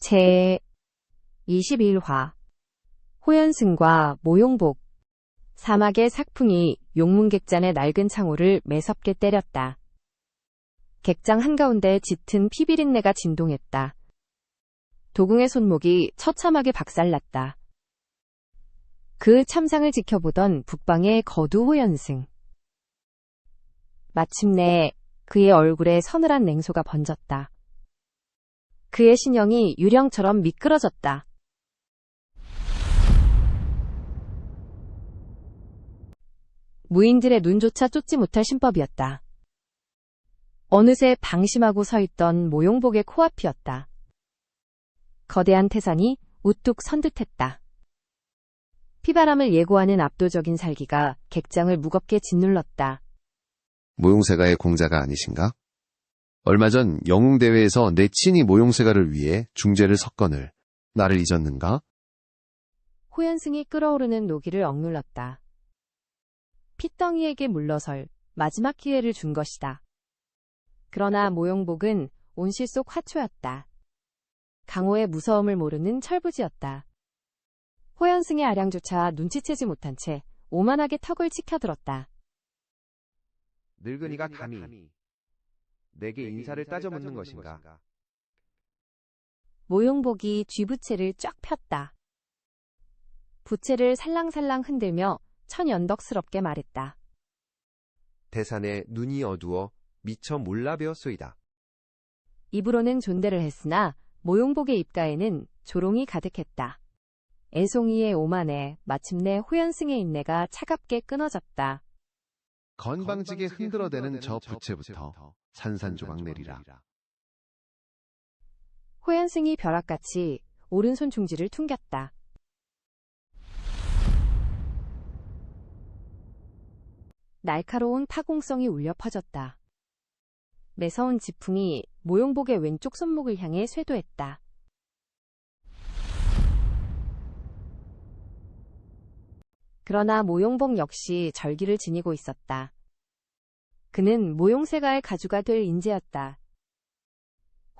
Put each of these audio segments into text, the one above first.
제 21화 호연승과 모용복. 사막의 삭풍이 용문객잔의 낡은 창호를 매섭게 때렸다. 객장 한가운데 짙은 피비린내가 진동했다. 도궁의 손목이 처참하게 박살났다. 그 참상을 지켜보던 북방의 거두 호연승. 마침내 그의 얼굴에 서늘한 냉소가 번졌다. 그의 신형이 유령처럼 미끄러졌다. 무인들의 눈조차 쫓지 못할 신법이었다. 어느새 방심하고 서 있던 모용복의 코앞이었다. 거대한 태산이 우뚝 선 듯했다. 피바람을 예고하는 압도적인 살기가 객장을 무겁게 짓눌렀다. 모용세가의 공자가 아니신가? 얼마 전 영웅대회에서 내 친히 모용세가를 위해 중재를 섰거늘 나를 잊었는가? 호연승이 끓어오르는 노기를 억눌렀다. 핏덩이에게 물러설 마지막 기회를 준 것이다. 그러나 모용복은 온실 속 화초였다. 강호의 무서움을 모르는 철부지였다. 호연승의 아량조차 눈치채지 못한 채 오만하게 턱을 치켜들었다. 늙은이가 감히 내게 인사를 따져 묻는 것인가? 모용복이 쥐부채를 쫙 폈다. 부채를 살랑살랑 흔들며 천연덕스럽게 말했다. 대산에 눈이 어두워 미처 몰라 배웠소이다. 입으로는 존대를 했으나 모용복의 입가에는 조롱이 가득했다. 애송이의 오만에 마침내 호연승의 인내가 차갑게 끊어졌다. 건방지게 흔들어대는 저 부채부터 산산조각 내리라. 호연승이 벼락같이 오른손 중지를 퉁겼다. 날카로운 파공성이 울려 퍼졌다. 매서운 지풍이 모용복의 왼쪽 손목을 향해 쇄도했다. 그러나 모용복 역시 절기를 지니고 있었다. 그는 모용세가의 가주가 될 인재였다.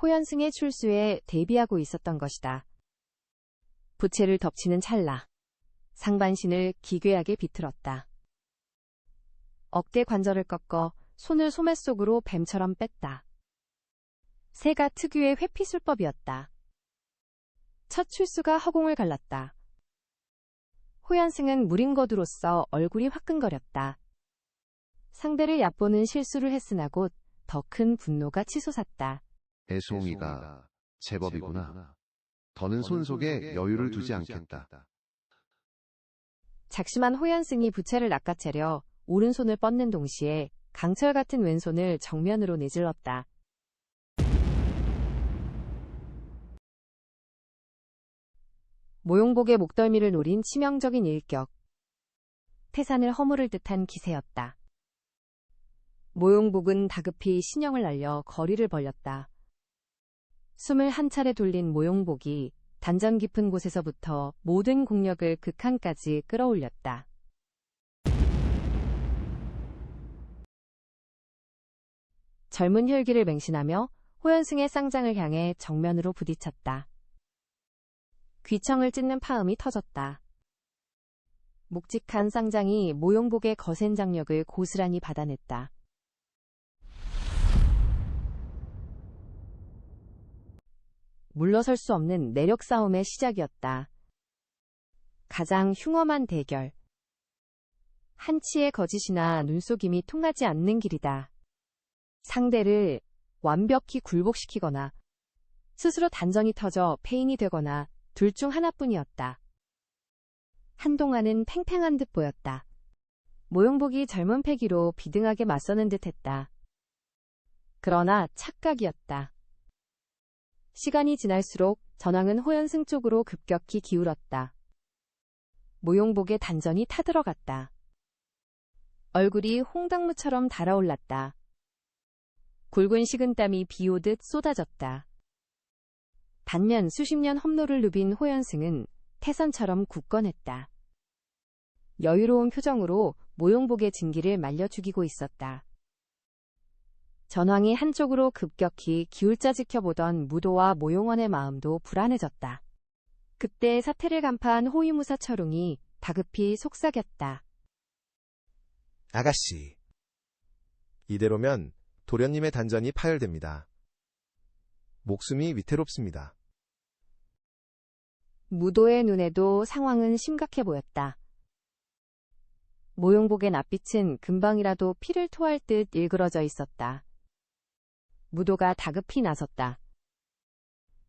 호연승의 출수에 대비하고 있었던 것이다. 부채를 덮치는 찰나 상반신을 기괴하게 비틀었다. 어깨 관절을 꺾어 손을 소매 속으로 뱀처럼 뺐다. 세가 특유의 회피술법이었다. 첫 출수가 허공을 갈랐다. 호연승은 무림거두로서 얼굴이 화끈거렸다. 상대를 얕보는 실수를 했으나 곧 더 큰 분노가 치솟았다. 애송이가 제법이구나. 더는 손속에 여유를 두지 않겠다. 작심한 호연승이 부채를 낚아채려 오른손을 뻗는 동시에 강철 같은 왼손을 정면으로 내질렀다. 모용복의 목덜미를 노린 치명적인 일격. 태산을 허무를 듯한 기세였다. 모용복은 다급히 신형을 날려 거리를 벌렸다. 숨을 한 차례 돌린 모용복이 단전 깊은 곳에서부터 모든 공력을 극한까지 끌어올렸다. 젊은 혈기를 맹신하며 호연승의 쌍장을 향해 정면으로 부딪혔다. 귀청을 찢는 파음이 터졌다. 묵직한 쌍장이 모용복의 거센 장력을 고스란히 받아냈다. 물러설 수 없는 내력 싸움의 시작이었다. 가장 흉엄한 대결. 한치의 거짓이나 눈속임이 통하지 않는 길이다. 상대를 완벽히 굴복시키거나 스스로 단전이 터져 패인이 되거나 둘 중 하나뿐이었다. 한동안은 팽팽한 듯 보였다. 모용복이 젊은 패기로 비등하게 맞서는 듯했다. 그러나 착각이었다. 시간이 지날수록 전황은 호연승 쪽으로 급격히 기울었다. 모용복의 단전이 타들어갔다. 얼굴이 홍당무처럼 달아올랐다. 굵은 식은땀이 비오듯 쏟아졌다. 반면 수십 년 험노를 누빈 호연승은 태산처럼 굳건했다. 여유로운 표정으로 모용복의 진기를 말려 죽이고 있었다. 전황이 한쪽으로 급격히 기울자 지켜보던 무도와 모용원의 마음도 불안해졌다. 그때 사태를 간파한 호위무사 철웅이 다급히 속삭였다. 아가씨, 이대로면 도련님의 단전이 파열됩니다. 목숨이 위태롭습니다. 무도의 눈에도 상황은 심각해 보였다. 모용복의 낯빛은 금방이라도 피를 토할 듯 일그러져 있었다. 무도가 다급히 나섰다.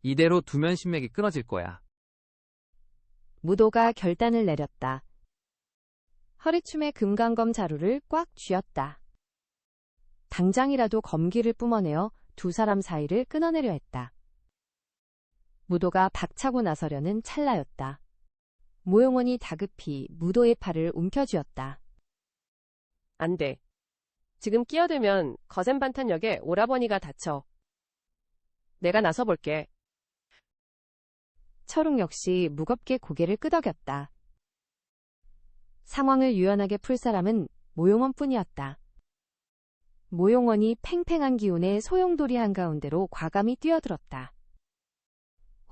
이대로 두면 신맥이 끊어질 거야. 무도가 결단을 내렸다. 허리춤에 금강검 자루를 꽉 쥐었다. 당장이라도 검기를 뿜어내어 두 사람 사이를 끊어내려 했다. 무도가 박차고 나서려는 찰나였다. 모용원이 다급히 무도의 팔을 움켜쥐었다. 안 돼. 지금 끼어들면 거센반탄역에 오라버니가 다쳐. 내가 나서볼게. 철웅 역시 무겁게 고개를 끄덕였다. 상황을 유연하게 풀 사람은 모용원뿐이었다. 모용원이 팽팽한 기운에 소용돌이 한가운데로 과감히 뛰어들었다.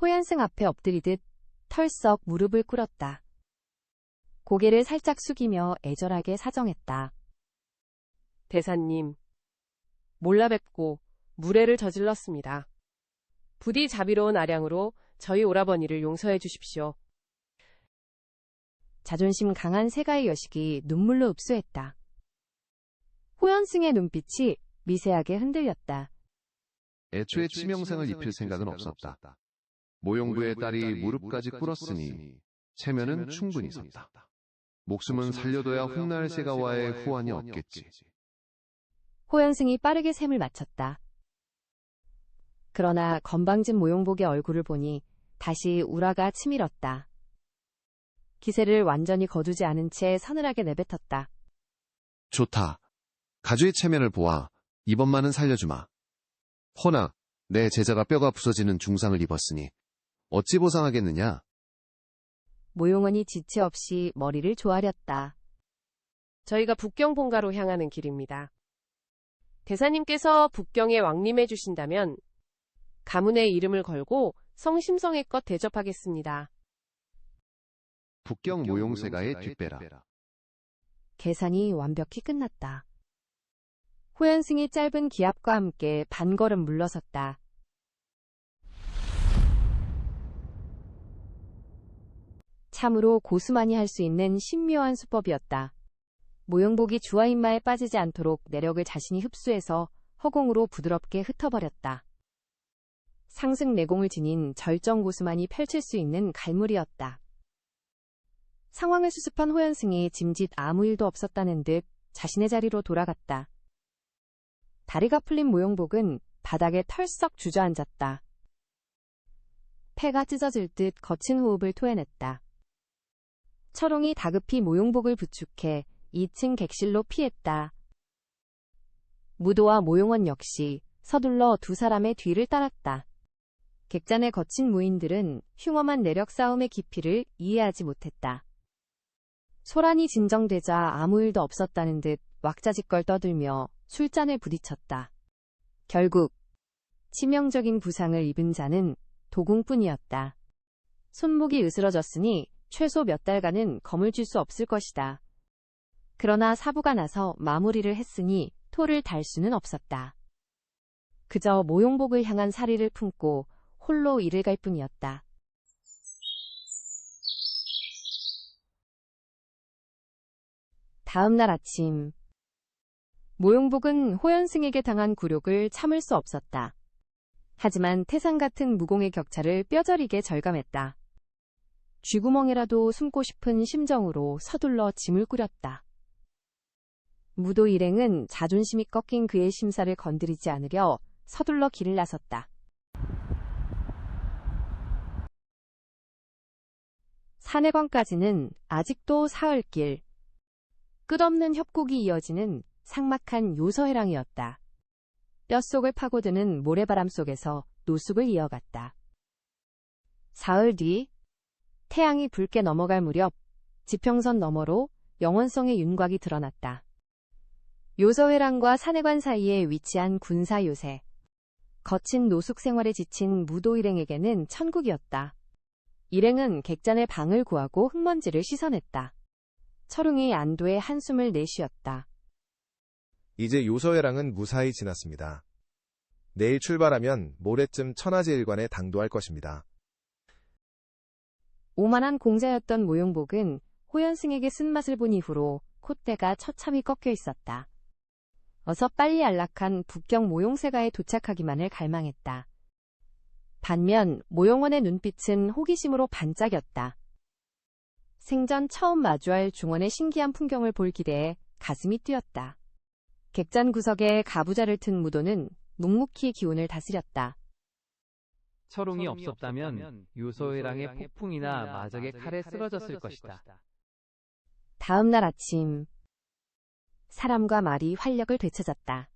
호연승 앞에 엎드리듯 털썩 무릎을 꿇었다. 고개를 살짝 숙이며 애절하게 사정했다. 대사님, 몰라 뵙고 무례를 저질렀습니다. 부디 자비로운 아량으로 저희 오라버니를 용서해 주십시오. 자존심 강한 세가의 여식이 눈물로 흡수했다. 호연승의 눈빛이 미세하게 흔들렸다. 애초에 치명상을 입힐 생각은 없었다. 모용부의 딸이 무릎까지 꿇었으니 체면은 충분히 섰다. 목숨은 살려둬야 훗날 세가와의 후환이 없겠지. 호연승이 빠르게 셈을 맞췄다. 그러나 건방진 모용복의 얼굴을 보니 다시 우라가 치밀었다. 기세를 완전히 거두지 않은 채 서늘하게 내뱉었다. 좋다. 가주의 체면을 보아 이번만은 살려주마. 허나 내 제자가 뼈가 부서지는 중상을 입었으니 어찌 보상하겠느냐? 모용원이 지체 없이 머리를 조아렸다. 저희가 북경 본가로 향하는 길입니다. 대사님께서 북경에 왕림해 주신다면 가문의 이름을 걸고 성심성의껏 대접하겠습니다. 북경 모용세가의 뒷배라. 계산이 완벽히 끝났다. 호연승이 짧은 기합과 함께 반걸음 물러섰다. 참으로 고수만이 할 수 있는 신묘한 수법이었다. 모용복이 주화인마에 빠지지 않도록 내력을 자신이 흡수해서 허공으로 부드럽게 흩어버렸다. 상승내공을 지닌 절정 고수만이 펼칠 수 있는 갈무리였다. 상황을 수습한 호연승이 짐짓 아무 일도 없었다는 듯 자신의 자리로 돌아갔다. 다리가 풀린 모용복은 바닥에 털썩 주저앉았다. 폐가 찢어질 듯 거친 호흡을 토해냈다. 철옹이 다급히 모용복을 부축해 2층 객실로 피했다. 무도와 모용원 역시 서둘러 두 사람의 뒤를 따랐다. 객잔의 거친 무인들은 흉엄한 내력 싸움의 깊이를 이해하지 못했다. 소란이 진정되자 아무 일도 없었다는 듯 왁자지껄 떠들며 술잔을 부딪혔다. 결국 치명적인 부상을 입은 자는 도궁뿐이었다. 손목이 으스러졌으니 최소 몇 달간은 검을 쥘 수 없을 것이다. 그러나 사부가 나서 마무리를 했으니 토를 달 수는 없었다. 그저 모용복을 향한 사리를 품고 홀로 일을 갈 뿐이었다. 다음 날 아침, 모용복은 호연승에게 당한 굴욕을 참을 수 없었다. 하지만 태산 같은 무공의 격차를 뼈저리게 절감했다. 쥐구멍에라도 숨고 싶은 심정으로 서둘러 짐을 꾸렸다. 무도 일행은 자존심이 꺾인 그의 심사를 건드리지 않으려 서둘러 길을 나섰다. 산해관까지는 아직도 사흘길. 끝없는 협곡이 이어지는 삭막한 요서해랑이었다. 뼛속을 파고드는 모래바람 속에서 노숙을 이어갔다. 사흘 뒤, 태양이 붉게 넘어갈 무렵 지평선 너머로 영원성의 윤곽이 드러났다. 요서회랑과 산해관 사이에 위치한 군사 요새. 거친 노숙 생활에 지친 무도 일행에게는 천국이었다. 일행은 객잔의 방을 구하고 흙먼지를 씻어냈다. 철웅이 안도의 한숨을 내쉬었다. 이제 요서회랑은 무사히 지났습니다. 내일 출발하면 모레쯤 천하제일관에 당도할 것입니다. 오만한 공자였던 모용복은 호연승에게 쓴맛을 본 이후로 콧대가 처참히 꺾여 있었다. 어서 빨리 안락한 북경 모용세가에 도착하기만을 갈망했다. 반면 모용원의 눈빛은 호기심으로 반짝였다. 생전 처음 마주할 중원의 신기한 풍경을 볼 기대에 가슴이 뛰었다. 객잔 구석에 가부좌를 튼 무도는 묵묵히 기운을 다스렸다. 철웅이 없었다면 요소회랑의 폭풍이나 마적의 칼에 쓰러졌을 것이다. 다음 날 아침, 사람과 말이 활력을 되찾았다.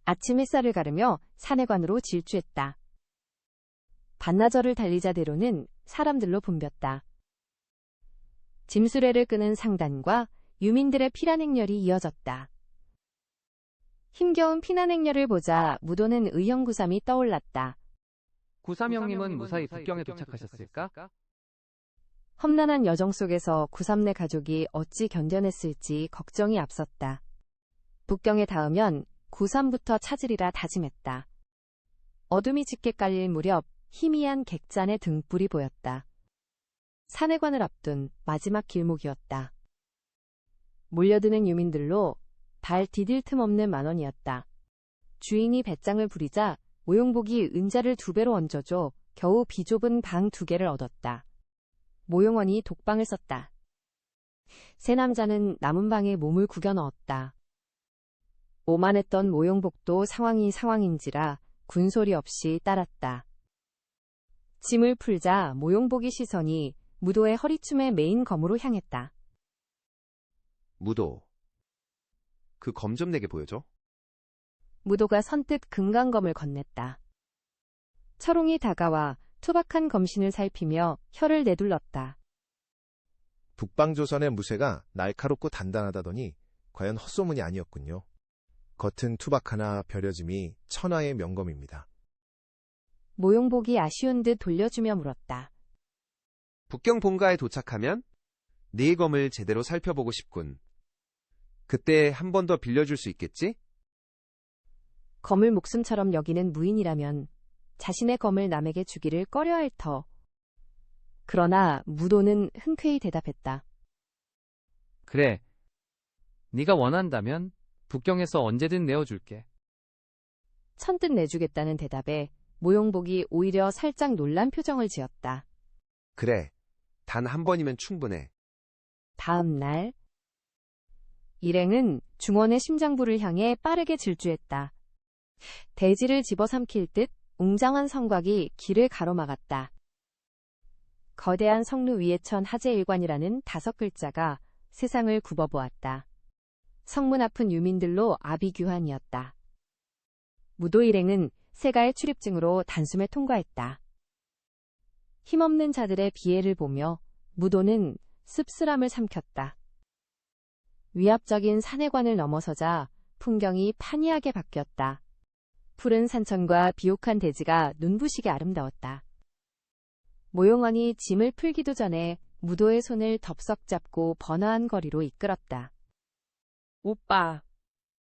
아침 햇살을 가르며 산해관으로 질주했다. 반나절을 달리자 대로는 사람들로 붐볐다. 짐수레를 끄는 상단과 유민들의 피난 행렬이 이어졌다. 힘겨운 피난 행렬을 보자 무도는 의형구삼이 떠올랐다. 구삼 형님은 무사히 북경에 도착하셨을까? 험난한 여정 속에서 구삼내 가족이 어찌 견뎌냈을지 걱정이 앞섰다. 북경에 닿으면 구삼부터 찾으리라 다짐했다. 어둠이 짙게 깔릴 무렵 희미한 객잔의 등불이 보였다. 산해관을 앞둔 마지막 길목이었다. 몰려드는 유민들로 발 디딜 틈 없는 만원이었다. 주인이 배짱을 부리자 모용복이 은자를 2배로 얹어줘 겨우 비좁은 방 2개를 얻었다. 모용원이 독방을 썼다. 세 남자는 남은 방에 몸을 구겨 넣었다. 오만했던 모용복도 상황이 상황인지라 군소리 없이 따랐다. 짐을 풀자 모용복의 시선이 무도의 허리춤에 메인 검으로 향했다. 무도. 그 검 좀 내게 보여줘. 무도가 선뜻 금강검을 건넸다. 철웅이 다가와 투박한 검신을 살피며 혀를 내둘렀다. 북방조선의 무쇠가 날카롭고 단단하다더니 과연 헛소문이 아니었군요. 겉은 투박하나 벼려짐이 천하의 명검입니다. 모용복이 아쉬운 듯 돌려주며 물었다. 북경 본가에 도착하면 네 검을 제대로 살펴보고 싶군. 그때 한 번 더 빌려줄 수 있겠지? 검을 목숨처럼 여기는 무인이라면 자신의 검을 남에게 주기를 꺼려할 터. 그러나 무도는 흔쾌히 대답했다. 그래. 네가 원한다면 북경에서 언제든 내어줄게. 천뜻 내주겠다는 대답에 모용복이 오히려 살짝 놀란 표정을 지었다. 그래. 단 한 번이면 충분해. 다음 날 일행은 중원의 심장부를 향해 빠르게 질주했다. 대지를 집어삼킬 듯 웅장한 성곽이 길을 가로막았다. 거대한 성루 위에 천 하제일관이라는 5글자가 세상을 굽어보았다. 성문 앞은 유민들로 아비규환이었다. 무도 일행은 세가의 출입증으로 단숨에 통과했다. 힘없는 자들의 비애를 보며 무도는 씁쓸함을 삼켰다. 위압적인 산해관을 넘어서자 풍경이 판이하게 바뀌었다. 푸른 산천과 비옥한 대지가 눈부시게 아름다웠다. 모용원이 짐을 풀기도 전에 무도의 손을 덥석 잡고 번화한 거리로 이끌었다. 오빠,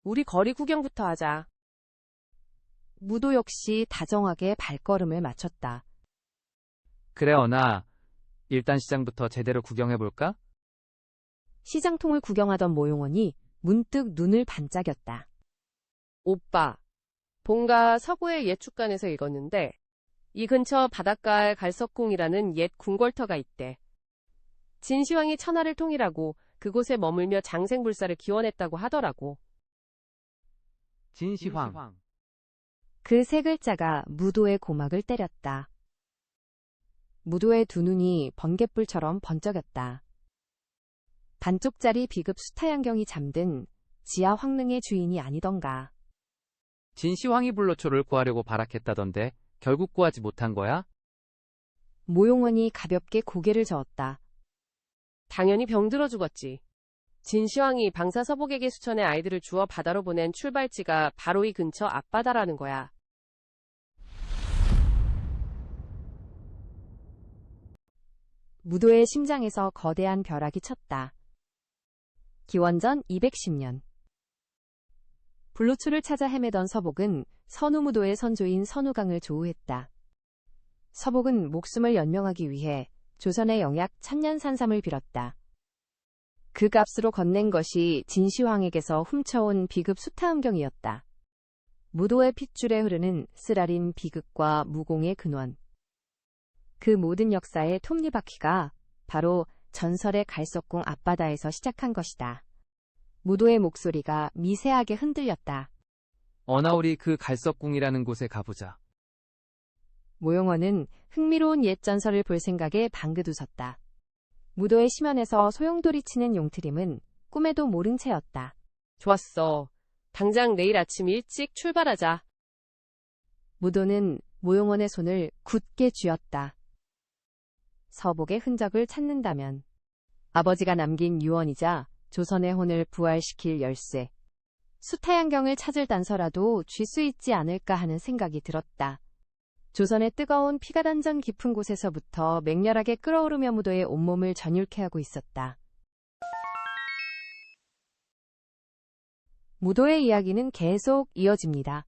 우리 거리 구경부터 하자. 무도 역시 다정하게 발걸음을 맞췄다. 그래 언아. 일단 시장부터 제대로 구경해볼까? 시장통을 구경하던 모용원이 문득 눈을 반짝였다. 오빠, 본가 서구의 옛 축간에서 읽었는데 이 근처 바닷가에 갈석궁이라는 옛 궁궐터가 있대. 진시황이 천하를 통일하고 그곳에 머물며 장생불사를 기원했다고 하더라고. 진시황. 그 3글자가 무도의 고막을 때렸다. 무도의 2눈이 번갯불처럼 번쩍였다. 반쪽짜리 비급 수타양경이 잠든 지하 황릉의 주인이 아니던가. 진시황이 불로초를 구하려고 발악했다던데 결국 구하지 못한 거야? 모용원이 가볍게 고개를 저었다. 당연히 병들어 죽었지. 진시황이 방사 서복에게 수천의 아이들을 주워 바다로 보낸 출발지가 바로 이 근처 앞바다라는 거야. 무도의 심장에서 거대한 벼락이 쳤다. 기원전 210년. 불로초를 찾아 헤매던 서복은 선우무도의 선조인 선우강을 조우했다. 서복은 목숨을 연명하기 위해 조선의 영약 천년산삼을 빌었다. 그 값으로 건넨 것이 진시황에게서 훔쳐온 비극 수타음경이었다. 무도의 핏줄에 흐르는 쓰라린 비극과 무공의 근원. 그 모든 역사의 톱니바퀴가 바로 전설의 갈석궁 앞바다에서 시작한 것이다. 무도의 목소리가 미세하게 흔들렸다. 어나우리 그 갈석궁이라는 곳에 가보자. 모용어는 흥미로운 옛 전설을 볼 생각에 방긋 웃었다. 무도의 심연에서 소용돌이 치는 용트림은 꿈에도 모른 채였다. 좋았어. 당장 내일 아침 일찍 출발하자. 무도는 모용원의 손을 굳게 쥐었다. 서복의 흔적을 찾는다면 아버지가 남긴 유언이자 조선의 혼을 부활시킬 열쇠, 수타양경을 찾을 단서라도 쥘 수 있지 않을까 하는 생각이 들었다. 조선의 뜨거운 피가 단전 깊은 곳에서부터 맹렬하게 끓어오르며 무도의 온몸을 전율케 하고 있었다. 무도의 이야기는 계속 이어집니다.